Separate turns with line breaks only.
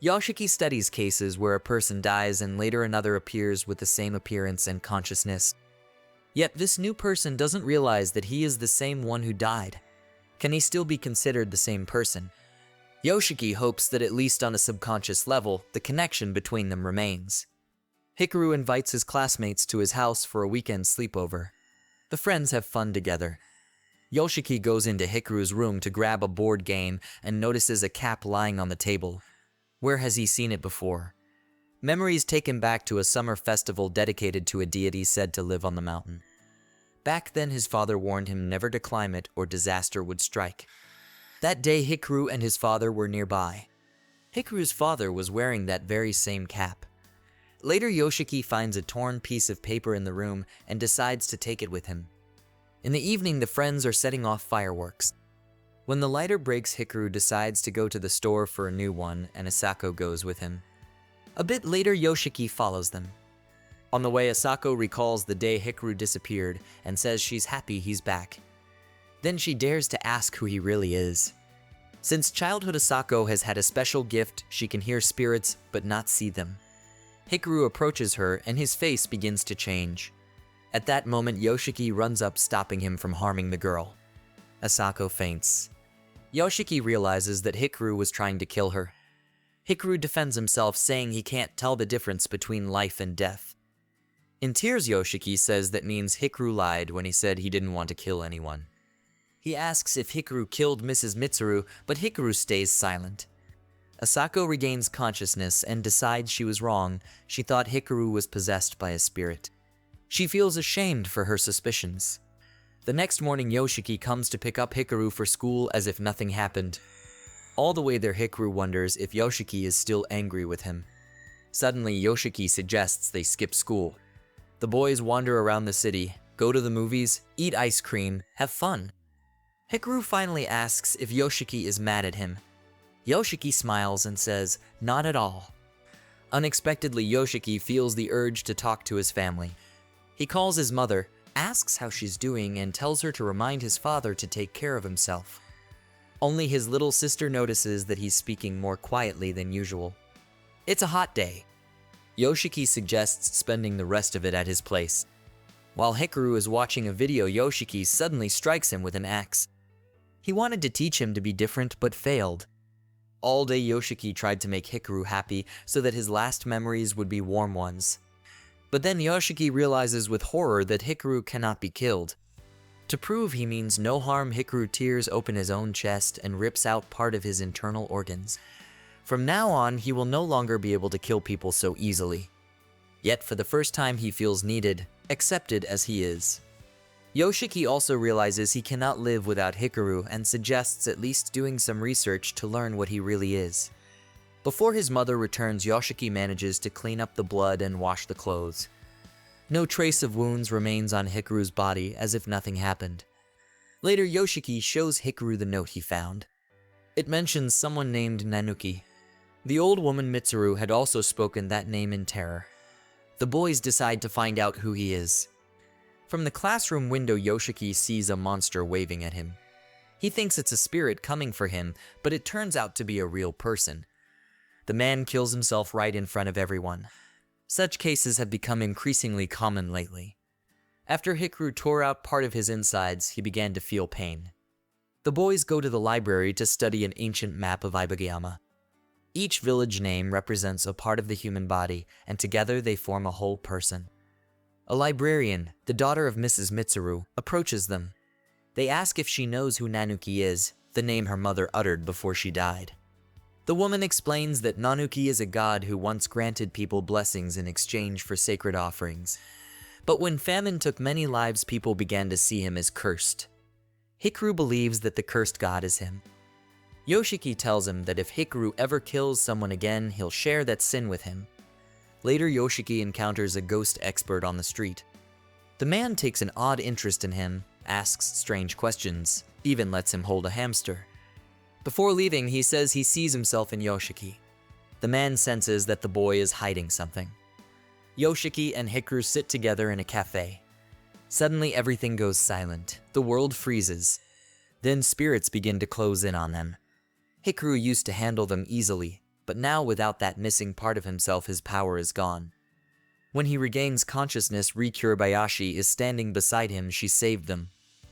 Yoshiki studies cases where a person dies and later another appears with the same appearance and consciousness. Yet this new person doesn't realize that he is the same one who died. Can he still be considered the same person? Yoshiki hopes that at least on a subconscious level, the connection between them remains. Hikaru invites his classmates to his house for a weekend sleepover. The friends have fun together. Yoshiki goes into Hikaru's room to grab a board game and notices a cap lying on the table. Where has he seen it before? Memories take him back to a summer festival dedicated to a deity said to live on the mountain. Back then his father warned him never to climb it or disaster would strike. That day Hikaru and his father were nearby. Hikaru's father was wearing that very same cap. Later Yoshiki finds a torn piece of paper in the room and decides to take it with him. In the evening the friends are setting off fireworks. When the lighter breaks, Hikaru decides to go to the store for a new one and Asako goes with him. A bit later Yoshiki follows them. On the way Asako recalls the day Hikaru disappeared and says she's happy he's back. Then she dares to ask who he really is. Since childhood Asako has had a special gift, she can hear spirits but not see them. Hikaru approaches her and his face begins to change. At that moment Yoshiki runs up stopping him from harming the girl. Asako faints. Yoshiki realizes that Hikaru was trying to kill her. Hikaru defends himself saying he can't tell the difference between life and death. In tears Yoshiki says that means Hikaru lied when he said he didn't want to kill anyone. He asks if Hikaru killed Mrs. Mitsuru, but Hikaru stays silent. Asako regains consciousness and decides she was wrong. She thought Hikaru was possessed by a spirit. She feels ashamed for her suspicions. The next morning Yoshiki comes to pick up Hikaru for school as if nothing happened. All the way there Hikaru wonders if Yoshiki is still angry with him. Suddenly Yoshiki suggests they skip school. The boys wander around the city, go to the movies, eat ice cream, have fun. Hikaru finally asks if Yoshiki is mad at him. Yoshiki smiles and says, "Not at all." Unexpectedly Yoshiki feels the urge to talk to his family. He calls his mother, asks how she's doing and tells her to remind his father to take care of himself. Only his little sister notices that he's speaking more quietly than usual. It's a hot day. Yoshiki suggests spending the rest of it at his place. While Hikaru is watching a video, Yoshiki suddenly strikes him with an axe. He wanted to teach him to be different but failed. All day Yoshiki tried to make Hikaru happy so that his last memories would be warm ones. But then Yoshiki realizes with horror that Hikaru cannot be killed. To prove he means no harm, Hikaru tears open his own chest and rips out part of his internal organs. From now on, he will no longer be able to kill people so easily. Yet for the first time he feels needed, accepted as he is. Yoshiki also realizes he cannot live without Hikaru and suggests at least doing some research to learn what he really is. Before his mother returns, Yoshiki manages to clean up the blood and wash the clothes. No trace of wounds remains on Hikaru's body, as if nothing happened. Later, Yoshiki shows Hikaru the note he found. It mentions someone named Nanuki. The old woman Mitsuru had also spoken that name in terror. The boys decide to find out who he is. From the classroom window, Yoshiki sees a monster waving at him. He thinks it's a spirit coming for him, but it turns out to be a real person. The man kills himself right in front of everyone. Such cases have become increasingly common lately. After Hikaru tore out part of his insides, he began to feel pain. The boys go to the library to study an ancient map of Ibagayama. Each village name represents a part of the human body, and together they form a whole person. A librarian, the daughter of Mrs. Mitsuru, approaches them. They ask if she knows who Nanuki is, the name her mother uttered before she died. The woman explains that Nanuki is a god who once granted people blessings in exchange for sacred offerings. But when famine took many lives, people began to see him as cursed. Hikaru believes that the cursed god is him. Yoshiki tells him that if Hikaru ever kills someone again, he'll share that sin with him. Later, Yoshiki encounters a ghost expert on the street. The man takes an odd interest in him, asks strange questions, even lets him hold a hamster. Before leaving, he says he sees himself in Yoshiki. The man senses that the boy is hiding something. Yoshiki and Hikaru sit together in a cafe. Suddenly everything goes silent. The world freezes. Then spirits begin to close in on them. Hikaru used to handle them easily. but now without that missing part of himself, his power is gone. When he regains consciousness, Rikurabayashi is standing beside him. She saved them.